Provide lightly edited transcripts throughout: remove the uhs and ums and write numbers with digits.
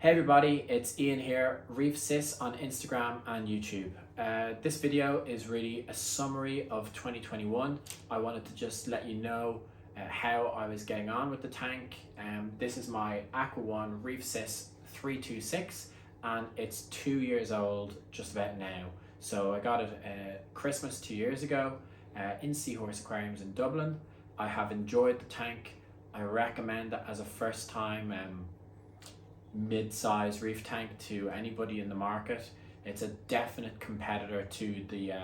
Hey everybody, it's Ian here, reefsys on Instagram and YouTube. This video is really a summary of 2021. I wanted to just let you know how I was getting on with the tank. This is my Aqua One reefsys 326 and it's 2 years old just about now. So I got it Christmas 2 years ago in Seahorse Aquariums in Dublin. I have enjoyed the tank. I recommend it as a first time mid-size reef tank to anybody in the market. It's a definite competitor to the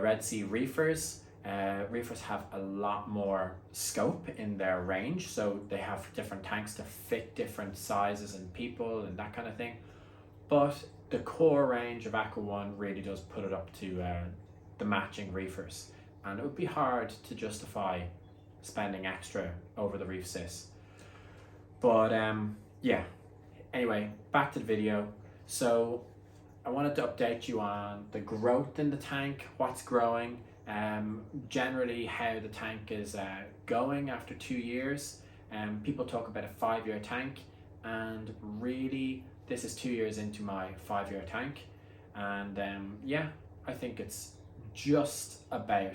Red Sea Reefers. Reefers have a lot more scope in their range, so they have different tanks to fit different sizes and people and that kind of thing. But the core range of Aqua One really does put it up to the matching reefers, and it would be hard to justify spending extra over the reefsys. But yeah, anyway, back to the video. So I wanted to update you on the growth in the tank, what's growing, generally how the tank is going after 2 years. People talk about a 5-year tank, and really this is 2 years into my 5-year tank, and yeah, I think it's just about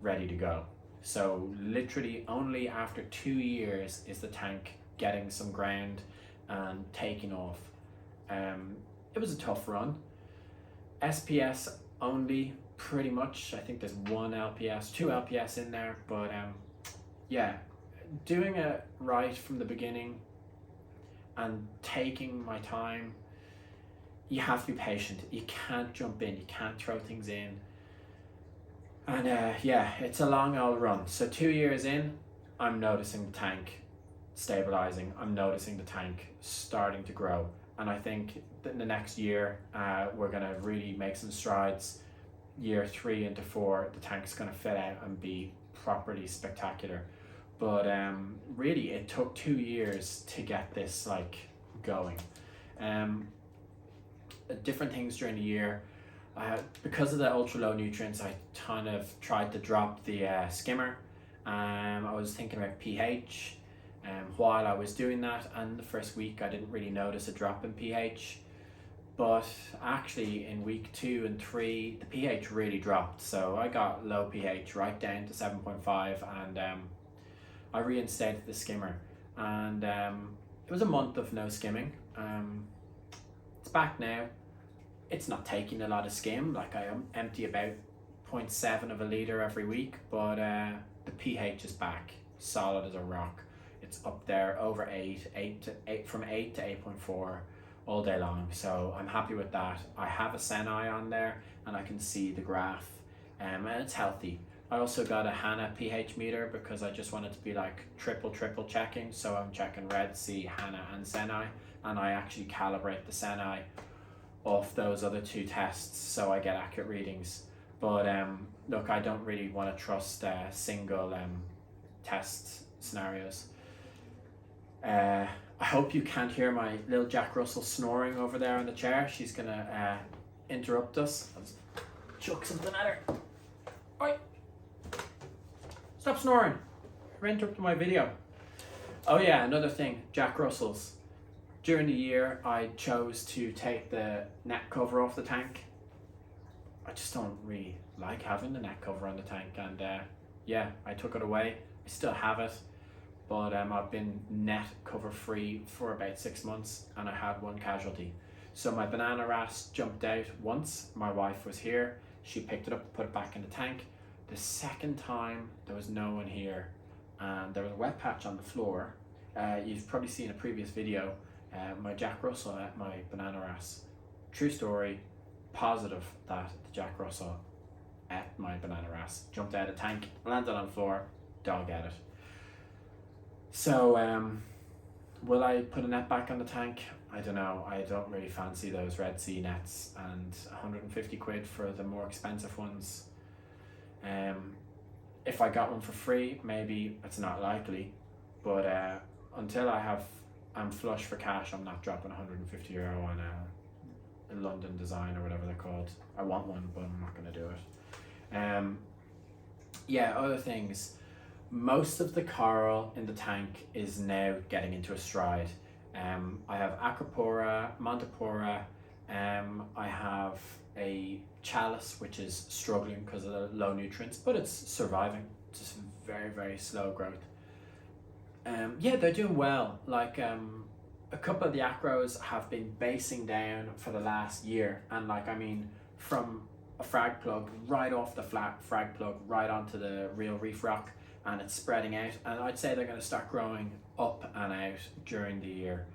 ready to go. So literally only after 2 years is the tank getting some ground and taking off. It was a tough run. SPS only, pretty much. I think there's 1 LPS, 2 LPS in there, but yeah, doing it right from the beginning and taking my time. You have to be patient. You can't jump in, you can't throw things in. And yeah, it's a long old run. So 2 years in, I'm noticing the tank stabilizing. I'm noticing the tank starting to grow. And I think that in the next year, we're gonna really make some strides. Year 3 into 4, the tank's gonna fit out and be properly spectacular. But really, it took 2 years to get this going. Different things during the year. Because of the ultra low nutrients, I kind of tried to drop the skimmer. I was thinking about pH while I was doing that, and the first week I didn't really notice a drop in pH, but actually in week 2 and 3 the pH really dropped. So I got low pH right down to 7.5, and I reinstated the skimmer, and it was a month of no skimming. It's back now. It's not taking a lot of skim, like I empty about 0.7 of a litre every week, but the pH is back, solid as a rock. It's up there over 8, from 8 to 8.4 all day long, so I'm happy with that. I have a Senai on there and I can see the graph, and it's healthy. I also got a HANA pH meter because I just wanted to be like triple checking, so I'm checking Red Sea, HANA and Senai, and I actually calibrate the Senai off those other 2 tests so I get accurate readings. But look, I don't really want to trust single test scenarios. I hope you can't hear my little Jack Russell snoring over there in the chair. She's gonna interrupt us. I'll just chuck something at her. Oi! Stop snoring. You're interrupting my video. Oh yeah, another thing, Jack Russells. During the year, I chose to take the net cover off the tank. I just don't really like having the net cover on the tank, and yeah, I took it away. I still have it, but I've been net cover free for about 6 months, and I had 1 casualty. So my banana wrasse jumped out once. My wife was here. She picked it up, put it back in the tank. The second time, there was no one here, and there was a wet patch on the floor. You've probably seen a previous video. My Jack Russell at my banana wrasse. True story, positive that the Jack Russell at my banana wrasse jumped out of the tank, landed on the floor, dog at it. So will I put a net back on the tank? I don't know. I don't really fancy those Red Sea nets, and 150 quid for the more expensive ones. If I got one for free, maybe. It's not likely, but until I'm flush for cash, I'm not dropping €150 on a London design or whatever they're called. I want one, but I'm not going to do it. Yeah, other things. Most of the coral in the tank is now getting into a stride. I have Acropora, Montipora. I have a chalice which is struggling because of the low nutrients, but it's surviving. Just very, very slow growth. Yeah, they're doing well. Like a couple of the acros have been basing down for the last year, and like I mean, from a frag plug right off the flat frag plug right onto the real reef rock, and it's spreading out. And I'd say they're going to start growing up and out during the year.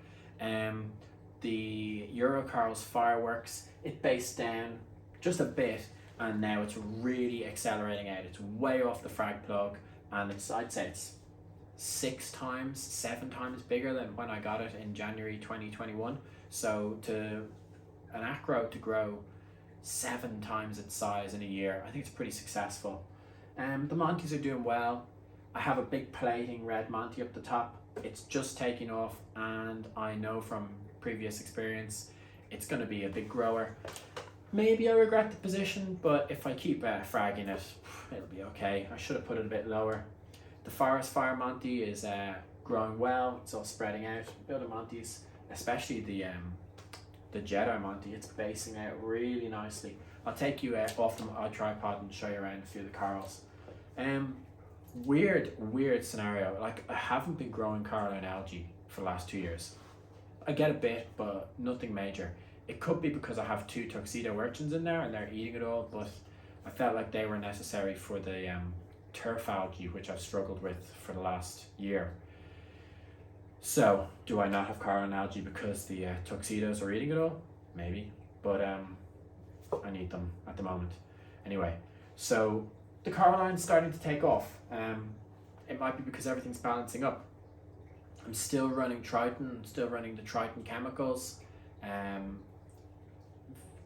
The Eurocorals fireworks, it based down just a bit, and now it's really accelerating out. It's way off the frag plug, and it's, I'd say it's 6 times, 7 times bigger than when I got it in January 2021. So to an acro to grow 7 times its size in a year, I think it's pretty successful. The Monties are doing well. I have a big plating red Monty up the top. It's just taking off, and I know from previous experience it's going to be a big grower. Maybe I regret the position, but if I keep fragging it, it'll be okay. I should have put it a bit lower. The Forest Fire Monty is growing well. It's all spreading out. The other Monties, especially the Jedi Monty, it's basing out really nicely. I'll take you off my tripod and show you around a few of the corals. Weird scenario. Like, I haven't been growing coralline algae for the last 2 years. I get a bit, but nothing major. It could be because I have 2 tuxedo urchins in there and they're eating it all, but I felt like they were necessary for the turf algae, which I've struggled with for the last year. So, do I not have coralline algae because the tuxedos are eating it all? Maybe, but I need them at the moment. Anyway, so the coralline's starting to take off. It might be because everything's balancing up. I'm still running Triton, I'm still running the Triton chemicals.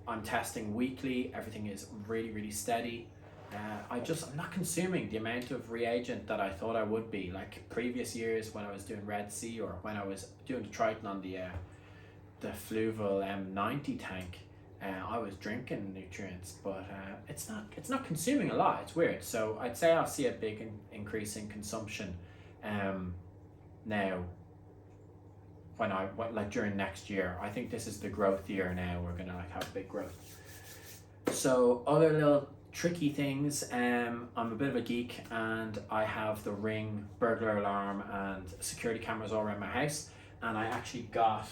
I'm testing weekly, everything is really, really steady. I'm not consuming the amount of reagent that I thought I would be. Like previous years when I was doing Red Sea, or when I was doing the Triton on the Fluval M90 tank, I was drinking nutrients, but it's not consuming a lot. It's weird. So I'd say I'll see a big increase in consumption now when during next year. I think this is the growth year now. We're gonna have big growth. So other little tricky things, I'm a bit of a geek, and I have the Ring burglar alarm and security cameras all around my house, and I actually got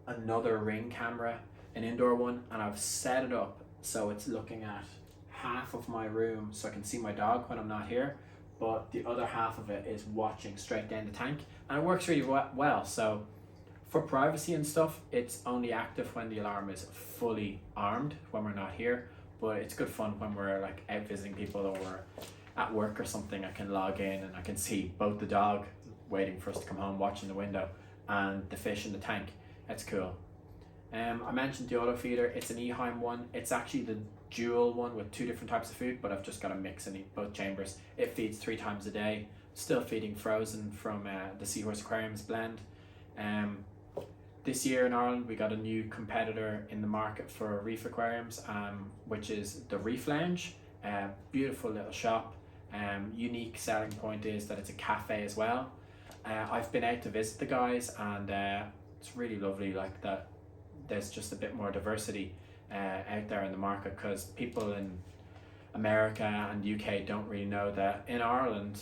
another Ring camera, an indoor one, and I've set it up so it's looking at half of my room so I can see my dog when I'm not here, but the other half of it is watching straight down the tank, and it works really well. So for privacy and stuff, it's only active when the alarm is fully armed, when we're not here, but it's good fun when we're like out visiting people or we're at work or something. I can log in and I can see both the dog waiting for us to come home, watching the window, and the fish in the tank. It's cool. I mentioned the auto feeder. It's an Eheim one. It's actually the dual one with 2 different types of food, but I've just got a mix in both chambers. It feeds 3 times a day. Still feeding frozen from the Seahorse Aquarium's blend. This year in Ireland, we got a new competitor in the market for reef aquariums, which is the Reef Lounge. Beautiful little shop. Unique selling point is that it's a cafe as well. I've been out to visit the guys, and it's really lovely. Like that, there's just a bit more diversity out there in the market, because people in America and UK don't really know that in Ireland,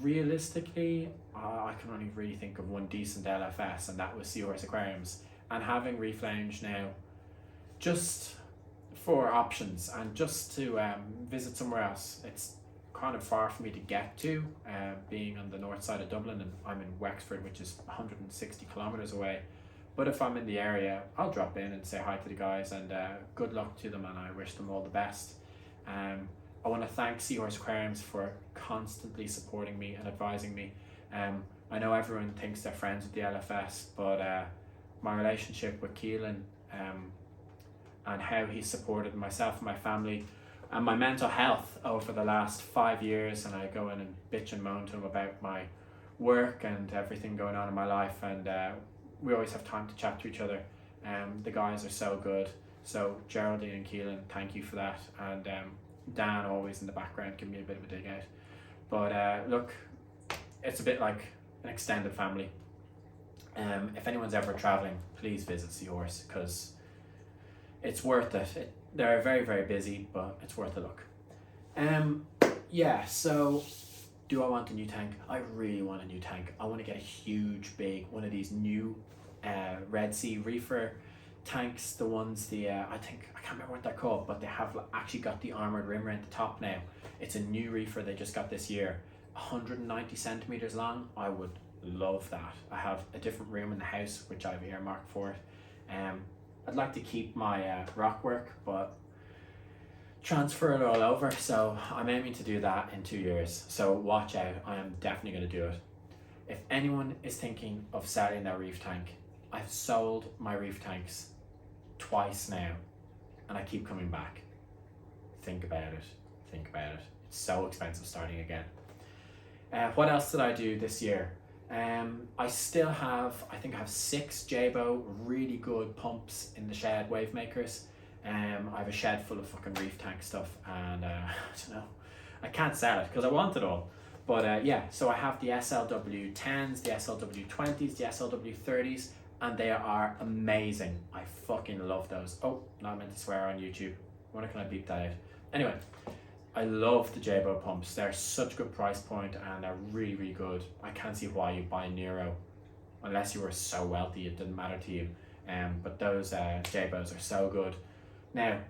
realistically, I can only really think of one decent LFS, and that was Seahorse Aquariums. And having Reef Lounge now, just for options and just to visit somewhere else, it's kind of far for me to get to, being on the north side of Dublin, and I'm in Wexford, which is 160 kilometers away. But if I'm in the area, I'll drop in and say hi to the guys, and good luck to them, and I wish them all the best. I want to thank Seahorse Aquariums for constantly supporting me and advising me. I know everyone thinks they're friends with the LFS, but my relationship with Keelan and how he supported myself and my family and my mental health over the last 5 years, and I go in and bitch and moan to him about my work and everything going on in my life, and we always have time to chat to each other. The guys are so good. So Geraldine and Keelan, thank you for that, and Dan always in the background giving me a bit of a dig out. But look, it's a bit like an extended family. If anyone's ever traveling, please visit Seahorse, because it's worth it. They're very, very busy, but it's worth a look. Yeah, so do I want a new tank? I really want a new tank. I want to get a huge, big, one of these new Red Sea Reefer tanks, the ones, I can't remember what they're called, but they have actually got the armoured rim around the top now. It's a new reefer they just got this year, 190 centimetres long. I would love that. I have a different room in the house which I've earmarked for it. I'd like to keep my rock work, but transfer it all over, so I'm aiming to do that in 2 years, so watch out. I am definitely going to do it. If anyone is thinking of selling their reef tank, I've sold my reef tanks twice now and I keep coming back. Think about it. It's so expensive starting again. What else did I do this year? I still have, I think I have 6 Jabo really good pumps in the shed, wave makers. I have a shed full of fucking reef tank stuff, and I don't know, I can't sell it because I want it all. But yeah, so I have the SLW10s, the SLW20s, the SLW30s, and they are amazing. I fucking love those. Oh, not meant to swear on YouTube. When can I beep that out? Anyway, I love the Jabo pumps. They're such a good price point and they're really, really good. I can't see why you buy Nero unless you were so wealthy it didn't matter to you. But those Jabos are so good. Now,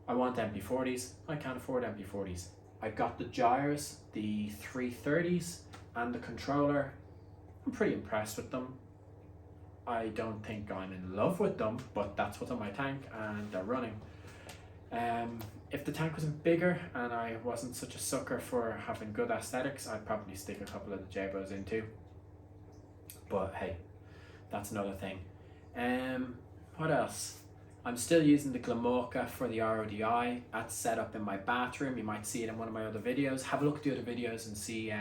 I want MP40s. I can't afford MP40s. I got the gyres, the 330s, and the controller. I'm pretty impressed with them. I don't think I'm in love with them, but that's what's on my tank and they're running. If the tank was bigger and I wasn't such a sucker for having good aesthetics, I'd probably stick a couple of the Jabos in too. But hey, that's another thing. What else? I'm still using the Glamorca for the RODI. That's set up in my bathroom. You might see it in one of my other videos. Have a look at the other videos and see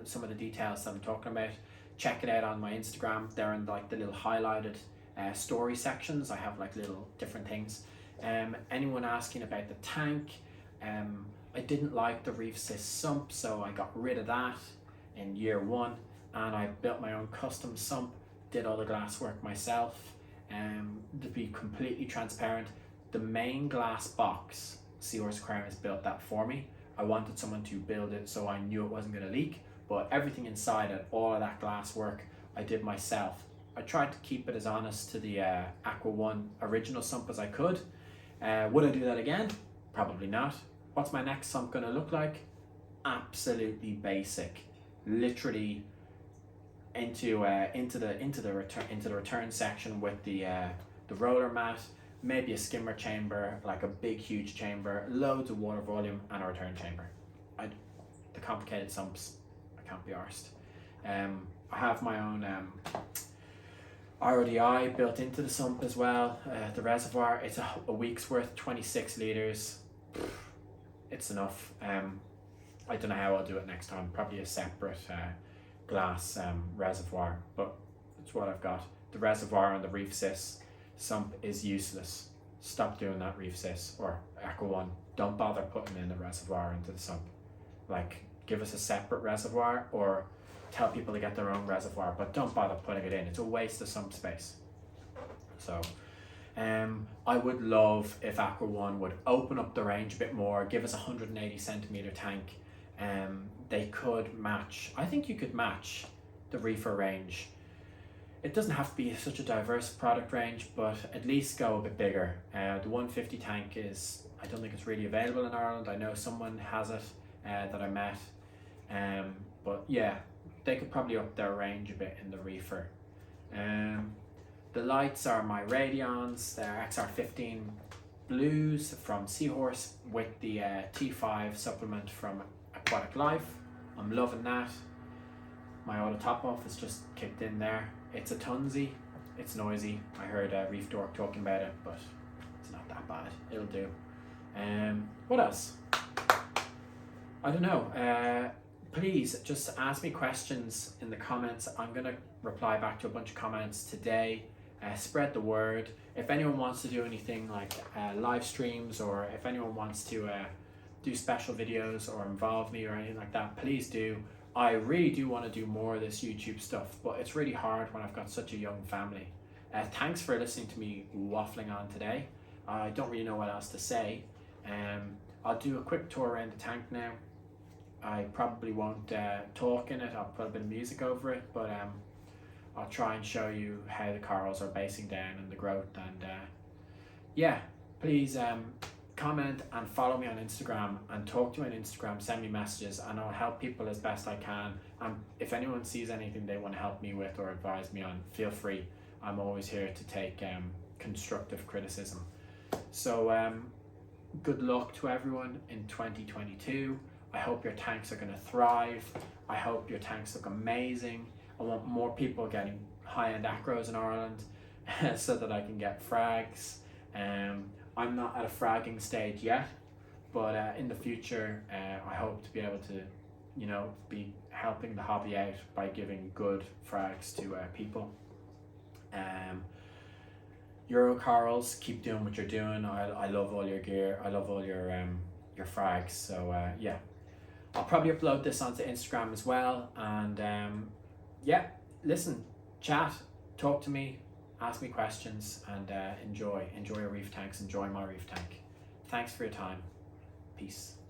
some of the details that I'm talking about. Check it out on my Instagram. They're in like the little highlighted story sections. I have like little different things. Anyone asking about the tank, I didn't like the reefsys sump, so I got rid of that in year 1, and I built my own custom sump, did all the glass work myself. To be completely transparent, the main glass box, Seahorse Aquarium has built that for me. I wanted someone to build it so I knew it wasn't going to leak, but everything inside it, all of that glass work, I did myself. I tried to keep it as honest to the Aqua 1 original sump as I could. Would I do that again? Probably not. What's my next sump going to look like? Absolutely basic. Literally into the return section with the roller mat, maybe a skimmer chamber, like a big huge chamber, loads of water volume, and a return chamber. The complicated sumps, I can't be arsed. I have my own RODI built into the sump as well. The reservoir, it's a week's worth, 26 litres. It's enough. I don't know how I'll do it next time. Probably a separate glass reservoir, but it's what I've got. The reservoir on the reefsys sump is useless. Stop doing that, reefsys or Aqua 1. Don't bother putting in the reservoir into the sump. Like, give us a separate reservoir or tell people to get their own reservoir, but don't bother putting it in. It's a waste of sump space. So I would love if Aqua 1 would open up the range a bit more, give us a 180 centimeter tank. They could match, I think you could match the reefer range. It doesn't have to be such a diverse product range, but at least go a bit bigger. The 150 tank is, I don't think it's really available in Ireland. I know someone has it that I met. But yeah, they could probably up their range a bit in the reefer. The lights are my Radions. They're XR15 blues from Seahorse with the T5 supplement from Aquatic Life. I'm loving that. My auto top off is just kicked in there. It's a Tunzi. It's noisy. I heard Reef Dork talking about it, but it's not that bad. It'll do. What else? I don't know. Please just ask me questions in the comments. I'm gonna reply back to a bunch of comments today. Spread the word. If anyone wants to do anything like live streams, or if anyone wants to do special videos or involve me or anything like that, please do. I really do want to do more of this YouTube stuff, but it's really hard when I've got such a young family. Thanks for listening to me waffling on today. I don't really know what else to say. I'll do a quick tour around the tank now. I probably won't talk in it. I'll put a bit of music over it, but I'll try and show you how the corals are basing down and the growth. And yeah, please comment and follow me on Instagram and talk to me on Instagram. Send me messages and I'll help people as best I can. And if anyone sees anything they want to help me with or advise me on, feel free. I'm always here to take constructive criticism. So good luck to everyone in 2022. I hope your tanks are going to thrive. I hope your tanks look amazing. I want more people getting high-end acros in Ireland so that I can get frags. I'm not at a fragging stage yet, but in the future I hope to be able to, you know, be helping the hobby out by giving good frags to people. Euro corals, keep doing what you're doing. I love all your gear. I love all your frags. So yeah, I'll probably upload this onto Instagram as well. And yeah, listen, chat, talk to me, ask me questions, and enjoy your reef tanks. Enjoy my reef tank. Thanks for your time. Peace.